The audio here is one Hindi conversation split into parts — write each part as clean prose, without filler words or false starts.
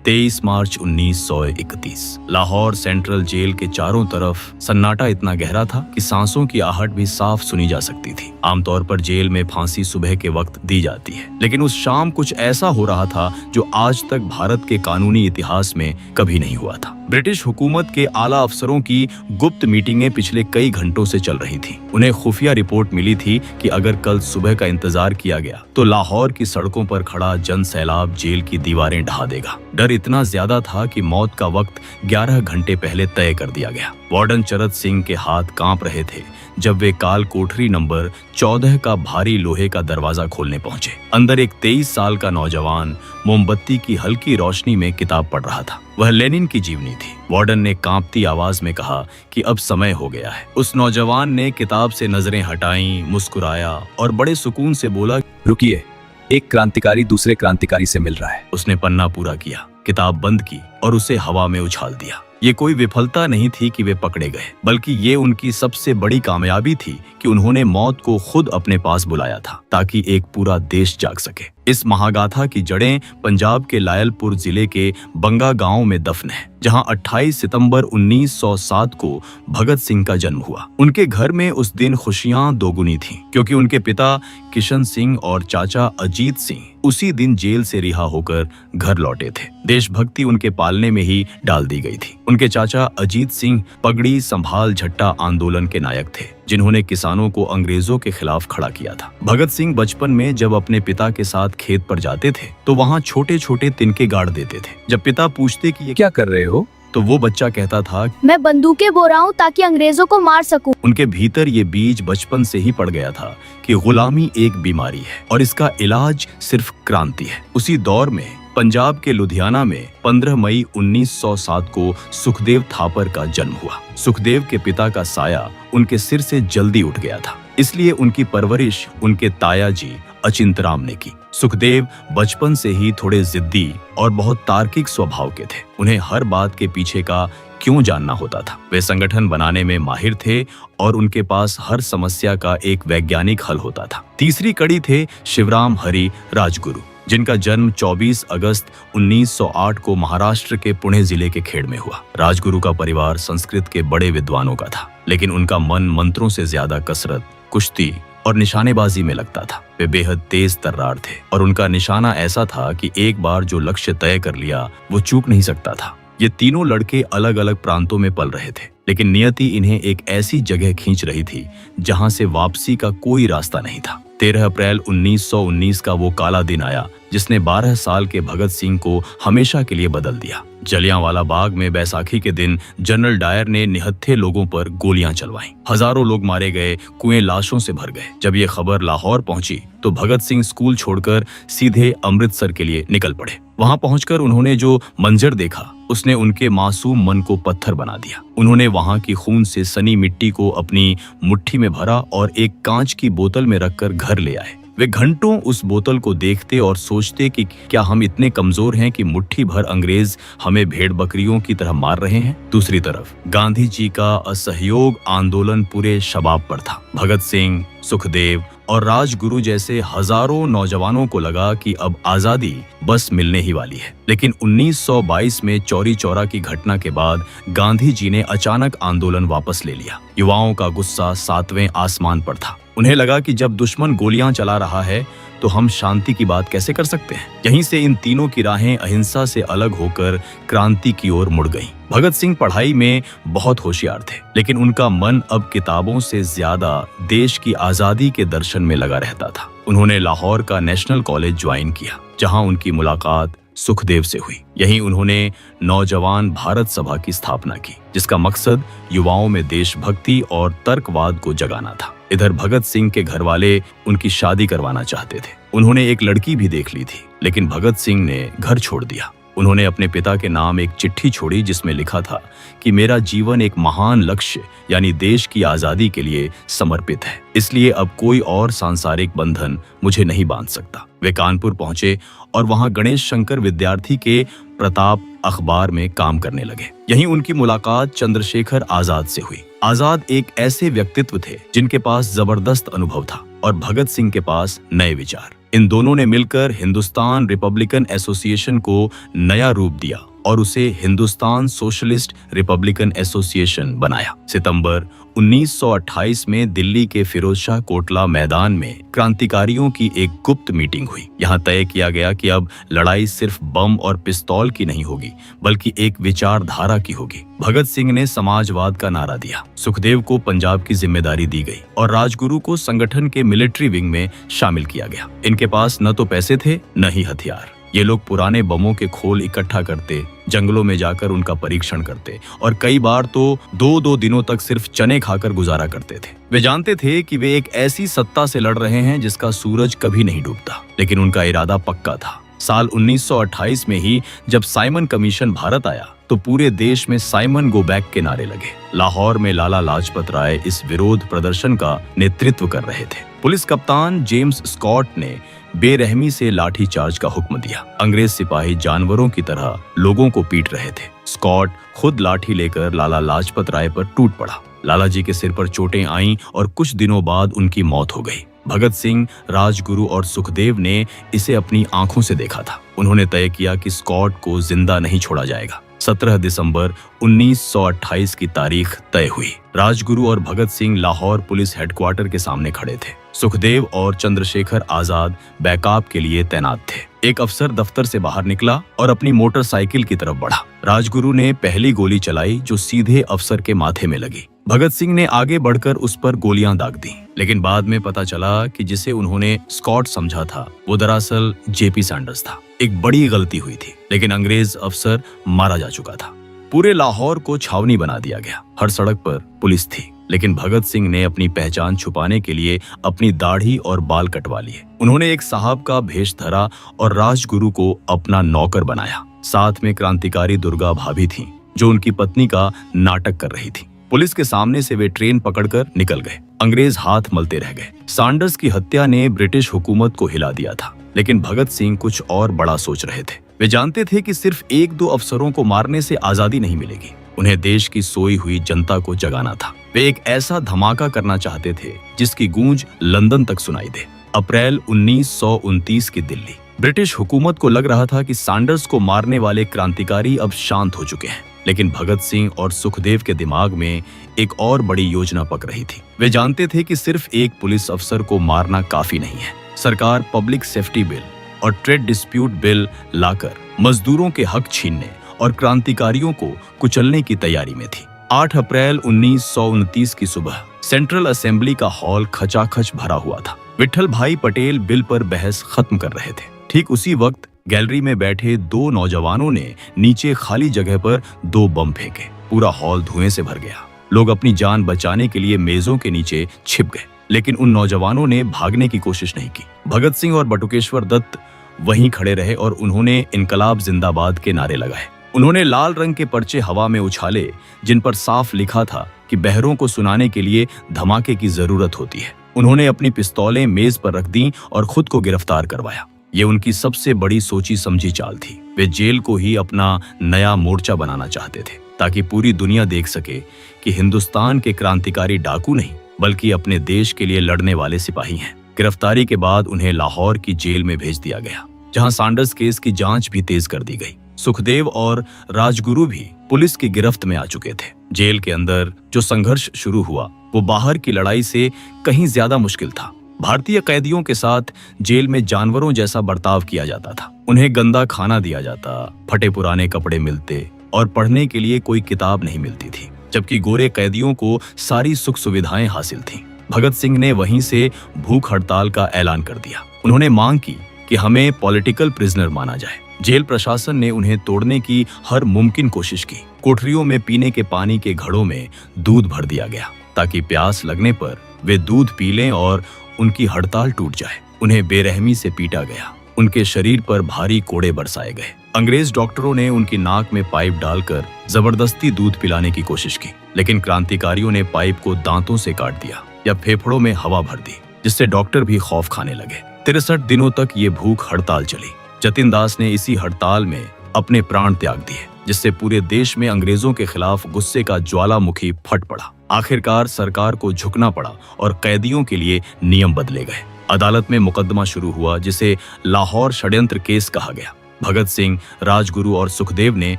23 मार्च 1931 लाहौर सेंट्रल जेल के चारों तरफ सन्नाटा इतना गहरा था कि सांसों की आहट भी साफ सुनी जा सकती थी। आमतौर पर जेल में फांसी सुबह के वक्त दी जाती है, लेकिन उस शाम कुछ ऐसा हो रहा था जो आज तक भारत के कानूनी इतिहास में कभी नहीं हुआ था। ब्रिटिश हुकूमत के आला अफसरों की गुप्त मीटिंगें पिछले कई घंटों से चल रही थीं। उन्हें खुफिया रिपोर्ट मिली थी कि अगर कल सुबह का इंतजार किया गया तो लाहौर की सड़कों पर खड़ा जन सैलाब जेल की दीवारें ढहा देगा। डर इतना ज्यादा था कि मौत का वक्त 11 घंटे पहले तय कर दिया गया। वार्डन चरत सिंह के हाथ कांप रहे थे जब वे काल कोठरी नंबर 14 का भारी लोहे का दरवाजा खोलने पहुंचे। अंदर एक 23 साल का नौजवान मोमबत्ती की हल्की रोशनी में किताब पढ़ रहा था। वह लेनिन की जीवनी थी। वार्डन ने कांपती आवाज में कहा कि अब समय हो गया है। उस नौजवान ने किताब से नजरें हटाई, मुस्कुराया और बड़े सुकून से बोला, रुकिए, एक क्रांतिकारी दूसरे क्रांतिकारी से मिल रहा है। उसने पन्ना पूरा किया, किताब बंद की और उसे हवा में उछाल दिया। ये कोई विफलता नहीं थी कि वे पकड़े गए, बल्कि ये उनकी सबसे बड़ी कामयाबी थी कि उन्होंने मौत को खुद अपने पास बुलाया था ताकि एक पूरा देश जाग सके। इस महागाथा की जड़ें पंजाब के लायलपुर जिले के बंगा गांव में दफन है, जहां 28 सितंबर 1907 को भगत सिंह का जन्म हुआ। उनके घर में उस दिन खुशियां दोगुनी थीं, क्योंकि उनके पिता किशन सिंह और चाचा अजीत सिंह उसी दिन जेल से रिहा होकर घर लौटे थे। देशभक्ति उनके पालने में ही डाल दी गई थी। उनके चाचा अजीत सिंह पगड़ी संभाल झट्टा आंदोलन के नायक थे, जिन्होंने किसानों को अंग्रेजों के खिलाफ खड़ा किया था। भगत सिंह बचपन में जब अपने पिता के साथ खेत पर जाते थे तो वहाँ छोटे छोटे तिनके गाड़ देते थे। जब पिता पूछते कि ये क्या कर रहे हो, तो वो बच्चा कहता था, मैं बंदूकें बो रहा हूँ ताकि अंग्रेजों को मार सकूं। उनके भीतर ये बीज बचपन से ही पड़ गया था कि गुलामी एक बीमारी है और इसका इलाज सिर्फ क्रांति है। उसी दौर में पंजाब के लुधियाना में 15 मई 1907 को सुखदेव थापर का जन्म हुआ। सुखदेव के पिता का साया उनके सिर से जल्दी उठ गया था, इसलिए उनकी परवरिश उनके ताया जी अचिंतराम ने की। सुखदेव बचपन से ही थोड़े जिद्दी और बहुत तार्किक स्वभाव के थे। उन्हें हर बात के पीछे का क्यों जानना होता था। वे संगठन बनाने में माहिर थे और उनके पास हर समस्या का एक वैज्ञानिक हल होता था। तीसरी कड़ी थे शिवराम हरी राजगुरु, जिनका जन्म 24 अगस्त 1908 को महाराष्ट्र के पुणे जिले के खेड़ में हुआ। राजगुरु का परिवार संस्कृत के बड़े विद्वानों का था, लेकिन उनका मन मंत्रों से ज्यादा कसरत, कुश्ती और निशानेबाजी में लगता था। वे बेहद तेज तर्रार थे और उनका निशाना ऐसा था कि एक बार जो लक्ष्य तय कर लिया वो चूक नहीं सकता था। ये तीनों लड़के अलग अलग प्रांतों में पल रहे थे, लेकिन नियति इन्हें एक ऐसी जगह खींच रही थी जहां से वापसी का कोई रास्ता नहीं था। 13 अप्रैल 1919 का वो काला दिन आया जिसने 12 साल के भगत सिंह को हमेशा के लिए बदल दिया। जलियांवाला बाग में बैसाखी के दिन जनरल डायर ने निहत्थे लोगों पर गोलियां चलवाईं। हजारों लोग मारे गए, कुएं लाशों से भर गए। जब ये खबर लाहौर पहुंची तो भगत सिंह स्कूल छोड़कर सीधे अमृतसर के लिए निकल पड़े। वहां पहुंचकर उन्होंने जो मंजर देखा उसने उनके मासूम मन को पत्थर बना दिया। उन्होंने वहां की खून से सनी मिट्टी को अपनी मुट्ठी में भरा और एक कांच की बोतल में रखकर घर ले आए। वे घंटों उस बोतल को देखते और सोचते कि क्या हम इतने कमजोर हैं कि मुट्ठी भर अंग्रेज हमें भेड़ बकरियों की तरह मार रहे हैं। दूसरी तरफ गांधी जी का असहयोग आंदोलन पूरे शबाब पर था। भगत सिंह, सुखदेव और राजगुरु जैसे हजारों नौजवानों को लगा कि अब आजादी बस मिलने ही वाली है। लेकिन 1922 में चौरी चौरा की घटना के बाद गांधी जी ने अचानक आंदोलन वापस ले लिया। युवाओं का गुस्सा 7वें आसमान पर था। उन्हें लगा कि जब दुश्मन गोलियां चला रहा है तो हम शांति की बात कैसे कर सकते हैं। यहीं से इन तीनों की राहें अहिंसा से अलग होकर क्रांति की ओर मुड़ गईं। भगत सिंह पढ़ाई में बहुत होशियार थे, लेकिन उनका मन अब किताबों से ज्यादा देश की आजादी के दर्शन में लगा रहता था। उन्होंने लाहौर का नेशनल कॉलेज ज्वाइन किया, जहां उनकी मुलाकात सुखदेव से हुई। यहीं उन्होंने नौजवान भारत सभा की स्थापना की, जिसका मकसद युवाओं में देशभक्ति और तर्कवाद को जगाना था। इधर भगत सिंह के घर वाले उनकी शादी करवाना चाहते थे। उन्होंने एक लड़की भी देख ली थी, लेकिन भगत सिंह ने घर छोड़ दिया। उन्होंने अपने पिता के नाम एक चिट्ठी छोड़ी जिसमें लिखा था कि मेरा जीवन एक महान लक्ष्य यानी देश की आजादी के लिए समर्पित है, इसलिए अब कोई और सांसारिक बंधन मुझे नहीं बांध सकता। वे कानपुर पहुंचे और वहां गणेश शंकर विद्यार्थी के प्रताप अखबार में काम करने लगे। यहीं उनकी मुलाकात चंद्रशेखर आजाद से हुई। आजाद एक ऐसे व्यक्तित्व थे जिनके पास जबरदस्त अनुभव था और भगत सिंह के पास नए विचार। इन दोनों ने मिलकर हिंदुस्तान रिपब्लिकन एसोसिएशन को नया रूप दिया और उसे हिंदुस्तान सोशलिस्ट रिपब्लिकन एसोसिएशन बनाया। सितंबर 1928 में दिल्ली के फिरोजशाह कोटला मैदान में क्रांतिकारियों की एक गुप्त मीटिंग हुई। यहाँ तय किया गया कि अब लड़ाई सिर्फ बम और पिस्तौल की नहीं होगी, बल्कि एक विचारधारा की होगी। भगत सिंह ने समाजवाद का नारा दिया, सुखदेव को पंजाब की जिम्मेदारी दी गई और राजगुरु को संगठन के मिलिट्री विंग में शामिल किया गया। इनके पास न तो पैसे थे न ही हथियार। ये लोग पुराने बमों के खोल इकट्ठा करते, जंगलों में जाकर उनका परीक्षण करते और कई बार तो दो दिनों तक सिर्फ चने खाकर गुजारा करते थे। वे जानते थे कि वे एक ऐसी सत्ता से लड़ रहे हैं जिसका सूरज कभी नहीं डूबता, लेकिन उनका इरादा पक्का था। साल 1928 में ही जब साइमन कमीशन भारत आया तो पूरे देश में साइमन गो बैक के नारे लगे। लाहौर में लाला लाजपत राय इस विरोध प्रदर्शन का नेतृत्व कर रहे थे। पुलिस कप्तान जेम्स स्कॉट ने बेरहमी से लाठी चार्ज का हुक्म दिया। अंग्रेज सिपाही जानवरों की तरह लोगों को पीट रहे थे। स्कॉट खुद लाठी लेकर लाला लाजपत राय पर टूट पड़ा। लाला जी के सिर पर चोटें आईं और कुछ दिनों बाद उनकी मौत हो गई। भगत सिंह, राजगुरु और सुखदेव ने इसे अपनी आंखों से देखा था। उन्होंने तय किया कि स्कॉट को जिंदा नहीं छोड़ा जाएगा। 17 दिसंबर 1928 की तारीख तय हुई। राजगुरु और भगत सिंह लाहौर पुलिस हेडक्वार्टर के सामने खड़े थे। सुखदेव और चंद्रशेखर आजाद बैकअप के लिए तैनात थे। एक अफसर दफ्तर से बाहर निकला और अपनी मोटरसाइकिल की तरफ बढ़ा। राजगुरु ने पहली गोली चलाई जो सीधे अफसर के माथे में लगी। भगत सिंह ने आगे बढ़कर उस पर गोलियां दाग दी, लेकिन बाद में पता चला कि जिसे उन्होंने स्कॉट समझा था वो दरअसल जेपी सैंडर्स था। एक बड़ी गलती हुई थी, लेकिन अंग्रेज अफसर मारा जा चुका था। पूरे लाहौर को छावनी बना दिया गया। हर सड़क पर पुलिस थी, लेकिन भगत सिंह ने अपनी पहचान छुपाने के लिए अपनी दाढ़ी और बाल कटवा लिए। उन्होंने एक साहब का भेष धरा और राजगुरु को अपना नौकर बनाया। साथ में क्रांतिकारी दुर्गा भाभी थीं, जो उनकी पत्नी का नाटक कर रही थी। पुलिस के सामने से वे ट्रेन पकड़कर निकल गए। अंग्रेज हाथ मलते रह गए। सैंडर्स की हत्या ने ब्रिटिश हुकूमत को हिला दिया था, लेकिन भगत सिंह कुछ और बड़ा सोच रहे थे। वे जानते थे कि सिर्फ 1-2 अफसरों को मारने से आजादी नहीं मिलेगी। उन्हें देश की सोई हुई जनता को जगाना था। वे एक ऐसा धमाका करना चाहते थे जिसकी गूंज लंदन तक सुनाई दे। अप्रैल 1929 की दिल्ली। ब्रिटिश हुकूमत को लग रहा था कि सैंडर्स को मारने वाले क्रांतिकारी अब शांत हो चुके हैं, लेकिन भगत सिंह और सुखदेव के दिमाग में एक और बड़ी योजना पक रही थी। वे जानते थे कि सिर्फ एक पुलिस अफसर को मारना काफी नहीं है। सरकार पब्लिक सेफ्टी बिल और ट्रेड डिस्प्यूट बिल लाकर मजदूरों के हक छीनने और क्रांतिकारियों को कुचलने की तैयारी में थी। 8 अप्रैल 1929 की सुबह सेंट्रल असेंबली का हॉल खचाखच भरा हुआ था। विठल भाई पटेल बिल पर बहस खत्म कर रहे थे। ठीक उसी वक्त गैलरी में बैठे 2 नौजवानों ने नीचे खाली जगह पर 2 बम फेंके। पूरा हॉल धुएं से भर गया। लोग अपनी जान बचाने के लिए मेजों के नीचे छिप गए, लेकिन उन नौजवानों ने भागने की कोशिश नहीं की। भगत सिंह और बटुकेश्वर दत्त वहीं खड़े रहे और उन्होंने इनकलाब जिंदाबाद के नारे लगाए। उन्होंने लाल रंग के पर्चे हवा में उछाले, जिन पर साफ लिखा था कि बहरों को सुनाने के लिए धमाके की जरूरत होती है। उन्होंने अपनी पिस्तौलें मेज पर रख दी और खुद को गिरफ्तार करवाया। ये उनकी सबसे बड़ी सोची समझी चाल थी। वे जेल को ही अपना नया मोर्चा बनाना चाहते थे, ताकि पूरी दुनिया देख सके कि हिंदुस्तान के क्रांतिकारी डाकू नहीं, बल्कि अपने देश के लिए लड़ने वाले सिपाही हैं। गिरफ्तारी के बाद उन्हें लाहौर की जेल में भेज दिया गया, जहां सैंडर्स केस की जांच भी तेज कर दी गई। सुखदेव और राजगुरु भी पुलिस की गिरफ्त में आ चुके थे। जेल के अंदर जो संघर्ष शुरू हुआ वो बाहर की लड़ाई से कहीं ज्यादा मुश्किल था। भारतीय कैदियों के साथ जेल में जानवरों जैसा बर्ताव किया जाता था। उन्हें गंदा खाना दिया जाता, फटे पुराने कपड़े मिलते और पढ़ने के लिए कोई किताब नहीं मिलती थी, जबकि गोरे कैदियों को सारी सुख सुविधाएं हासिल थीं। भगत सिंह ने वहीं से भूख हड़ताल का ऐलान कर दिया। उन्होंने मांग की कि हमें पॉलिटिकल प्रिजनर माना जाए। जेल प्रशासन ने उन्हें तोड़ने की हर मुमकिन कोशिश की। कोठरियों में पीने के पानी के घड़ों में दूध भर दिया गया, ताकि प्यास लगने पर वे दूध पी लें और उनकी हड़ताल टूट जाए। उन्हें बेरहमी से पीटा गया। उनके शरीर पर भारी कोड़े बरसाए गए। अंग्रेज डॉक्टरों ने उनकी नाक में पाइप डालकर जबरदस्ती दूध पिलाने की कोशिश की, लेकिन क्रांतिकारियों ने पाइप को दांतों से काट दिया या फेफड़ों में हवा भर दी, जिससे डॉक्टर भी खौफ खाने लगे। 63 दिनों तक ये भूख हड़ताल चली। जतिन दास ने इसी हड़ताल में अपने प्राण त्याग दिए, जिससे पूरे देश में अंग्रेजों के खिलाफ गुस्से का ज्वालामुखी फट पड़ा। आखिरकार सरकार को झुकना पड़ा और कैदियों के लिए नियम बदले गए। अदालत में मुकदमा शुरू हुआ जिसे लाहौर षड्यंत्र केस कहा गया। भगत सिंह, राजगुरु और सुखदेव ने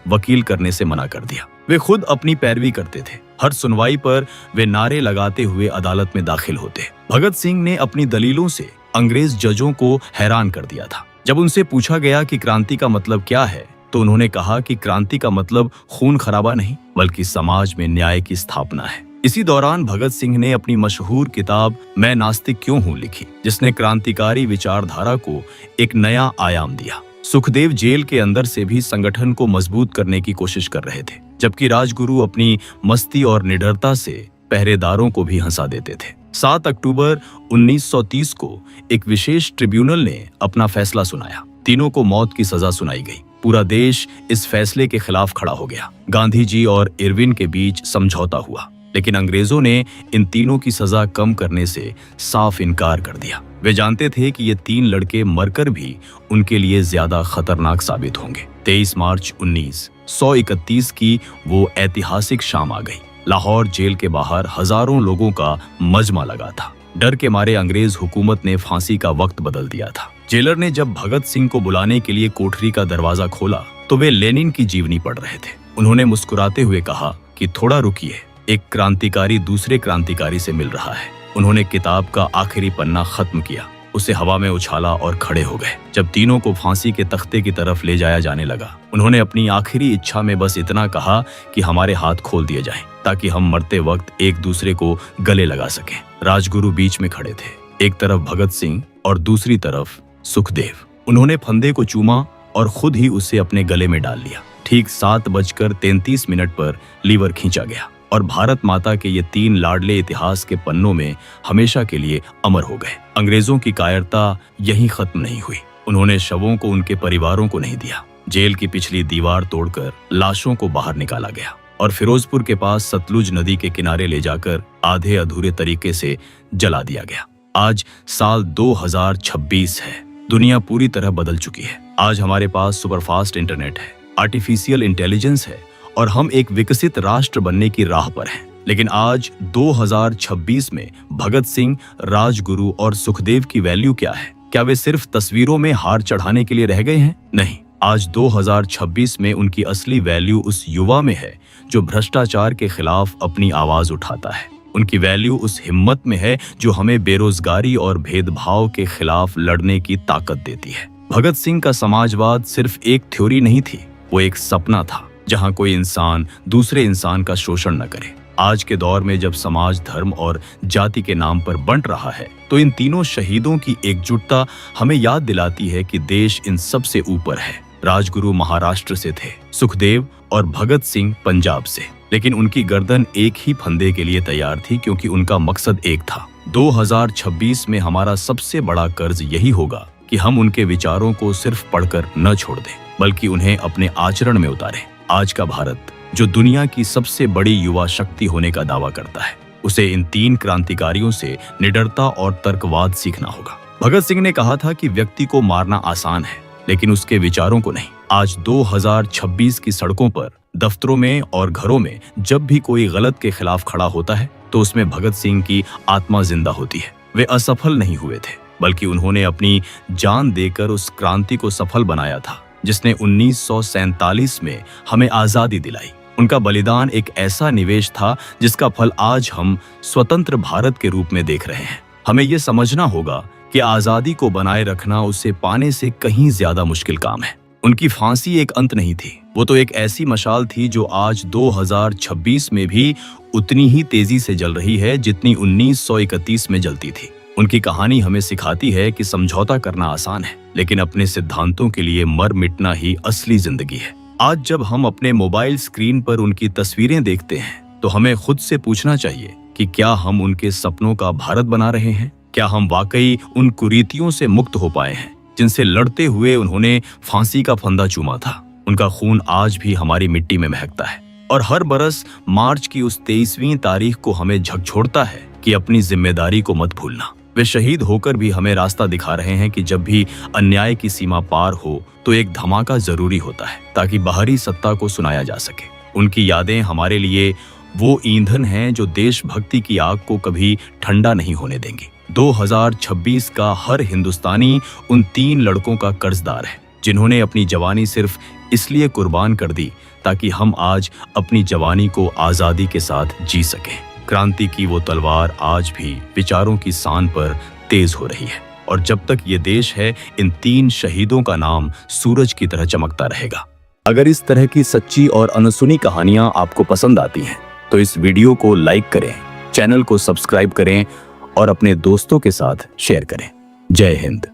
वकील करने से मना कर दिया। वे खुद अपनी पैरवी करते थे। हर सुनवाई पर वे नारे लगाते हुए अदालत में दाखिल होते। भगत सिंह ने अपनी दलीलों से अंग्रेज जजों को हैरान कर दिया था। जब उनसे पूछा गया कि क्रांति का मतलब क्या है, तो उन्होंने कहा कि क्रांति का मतलब खून खराबा नहीं, बल्कि समाज में न्याय की स्थापना है। इसी दौरान भगत सिंह ने अपनी मशहूर किताब मैं नास्तिक क्यों हूं लिखी, जिसने क्रांतिकारी विचारधारा को एक नया आयाम दिया। सुखदेव जेल के अंदर से भी संगठन को मजबूत करने की कोशिश कर रहे थे, जबकि राजगुरु अपनी मस्ती और निडरता से पहरेदारों को भी हंसा देते थे। 7 अक्टूबर 1930 को एक विशेष ट्रिब्यूनल ने अपना फैसला सुनाया। तीनों को मौत की सजा सुनाई गई। पूरा देश इस फैसले के खिलाफ खड़ा हो गया। गांधी जी और इरविन के बीच समझौता हुआ, लेकिन अंग्रेजों ने इन तीनों की सजा कम करने से साफ इनकार कर दिया। वे जानते थे कि ये 3 लड़के मरकर भी उनके लिए ज्यादा खतरनाक साबित होंगे। 23 मार्च 1931 की वो ऐतिहासिक शाम आ गई। लाहौर जेल के बाहर हजारों लोगों का मजमा लगा था। डर के मारे अंग्रेज हुकूमत ने फांसी का वक्त बदल दिया था। जेलर ने जब भगत सिंह को बुलाने के लिए कोठरी का दरवाजा खोला तो वे लेनिन की जीवनी पढ़ रहे थे। उन्होंने मुस्कुराते हुए कहा कि थोड़ा रुकिए, एक क्रांतिकारी दूसरे क्रांतिकारी से मिल रहा है। उन्होंने किताब का आखिरी पन्ना खत्म किया, उसे हवा में उछाला और खड़े हो गए। जब तीनों को फांसी के तख्ते की तरफ ले जाया जाने लगा, उन्होंने अपनी आखिरी इच्छा में बस इतना कहा कि हमारे हाथ खोल दिए जाएं, ताकि हम मरते वक्त एक दूसरे को गले लगा सकें। राजगुरु बीच में खड़े थे, एक तरफ भगत सिंह और दूसरी तरफ सुखदेव। उन्होंने फंदे को चूमा और खुद ही उसे अपने गले में डाल लिया। ठीक 7:33 पर लीवर खींचा गया और भारत माता के ये 3 लाडले इतिहास के पन्नों में हमेशा के लिए अमर हो गए। अंग्रेजों की कायरता यहीं खत्म नहीं हुई। उन्होंने शवों को उनके परिवारों को नहीं दिया। जेल की पिछली दीवार तोड़कर लाशों को बाहर निकाला गया और फिरोजपुर के पास सतलुज नदी के किनारे ले जाकर आधे अधूरे तरीके से जला दिया गया। आज साल 2026 है। दुनिया पूरी तरह बदल चुकी है। आज हमारे पास सुपरफास्ट इंटरनेट है, आर्टिफिशियल इंटेलिजेंस है और हम एक विकसित राष्ट्र बनने की राह पर हैं। लेकिन आज 2026 में भगत सिंह, राजगुरु और सुखदेव की वैल्यू क्या है? क्या वे सिर्फ तस्वीरों में हार चढ़ाने के लिए रह गए हैं? नहीं, आज 2026 में उनकी असली वैल्यू उस युवा में है जो भ्रष्टाचार के खिलाफ अपनी आवाज उठाता है। उनकी वैल्यू उस हिम्मत में है जो हमें बेरोजगारी और भेदभाव के खिलाफ लड़ने की ताकत देती है। भगत सिंह का समाजवाद सिर्फ एक थ्योरी नहीं थी, वो एक सपना था जहां कोई इंसान दूसरे इंसान का शोषण न करे। आज के दौर में जब समाज धर्म और जाति के नाम पर बंट रहा है, तो इन तीनों शहीदों की एकजुटता हमें याद दिलाती है कि देश इन सब से ऊपर है। राजगुरु महाराष्ट्र से थे, सुखदेव और भगत सिंह पंजाब से, लेकिन उनकी गर्दन एक ही फंदे के लिए तैयार थी, क्योंकि उनका मकसद एक था। 2026 में हमारा सबसे बड़ा कर्ज यही होगा कि हम उनके विचारों को सिर्फ पढ़कर न छोड़ दें, बल्कि उन्हें अपने आचरण में उतारें। आज का भारत, जो दुनिया की सबसे बड़ी युवा शक्ति होने का दावा करता है, उसे इन 3 क्रांतिकारियों से निडरता और तर्कवाद सीखना होगा। भगत सिंह ने कहा था कि व्यक्ति को मारना आसान है, लेकिन उसके विचारों को नहीं। आज 2026 की सड़कों पर, दफ्तरों में और घरों में जब भी कोई गलत के खिलाफ खड़ा होता है, तो उसमें भगत सिंह की आत्मा जिंदा होती है। वे असफल नहीं हुए थे, बल्कि उन्होंने अपनी जान देकर उस क्रांति को सफल बनाया था जिसने 1947 में हमें आजादी दिलाई। उनका बलिदान एक ऐसा निवेश था जिसका फल आज हम स्वतंत्र भारत के रूप में देख रहे हैं। हमें ये समझना होगा कि आजादी को बनाए रखना उसे पाने से कहीं ज्यादा मुश्किल काम है। उनकी फांसी एक अंत नहीं थी, वो तो एक ऐसी मशाल थी जो आज 2026 में भी उतनी ही तेजी से जल रही है जितनी 1931 में जलती थी। उनकी कहानी हमें सिखाती है कि समझौता करना आसान है, लेकिन अपने सिद्धांतों के लिए मर मिटना ही असली जिंदगी है। आज जब हम अपने मोबाइल स्क्रीन पर उनकी तस्वीरें देखते हैं, तो हमें खुद से पूछना चाहिए कि क्या हम उनके सपनों का भारत बना रहे हैं? क्या हम वाकई उन कुरीतियों से मुक्त हो पाए हैं जिनसे लड़ते हुए उन्होंने फांसी का फंदा चूमा था? उनका खून आज भी हमारी मिट्टी में महकता है और हर बरस मार्च की उस 23वीं तारीख को हमें झकझोरता है कि अपनी जिम्मेदारी को मत भूलना। वे शहीद होकर भी हमें रास्ता दिखा रहे हैं कि जब भी अन्याय की सीमा पार हो तो एक धमाका जरूरी होता है, ताकि बाहरी सत्ता को सुनाया जा सके। उनकी यादें हमारे लिए वो ईंधन हैं जो देशभक्ति की आग को कभी ठंडा नहीं होने देंगी। 2026 का हर हिंदुस्तानी उन 3 लड़कों का कर्जदार है जिन्होंने अपनी जवानी सिर्फ इसलिए कुर्बान कर दी ताकि हम आज अपनी जवानी को आजादी के साथ जी सकें। क्रांति की वो तलवार आज भी विचारों की सान पर तेज हो रही है और जब तक ये देश है, इन 3 शहीदों का नाम सूरज की तरह चमकता रहेगा। अगर इस तरह की सच्ची और अनसुनी कहानियां आपको पसंद आती हैं तो इस वीडियो को लाइक करें, चैनल को सब्सक्राइब करें और अपने दोस्तों के साथ शेयर करें। जय हिंद।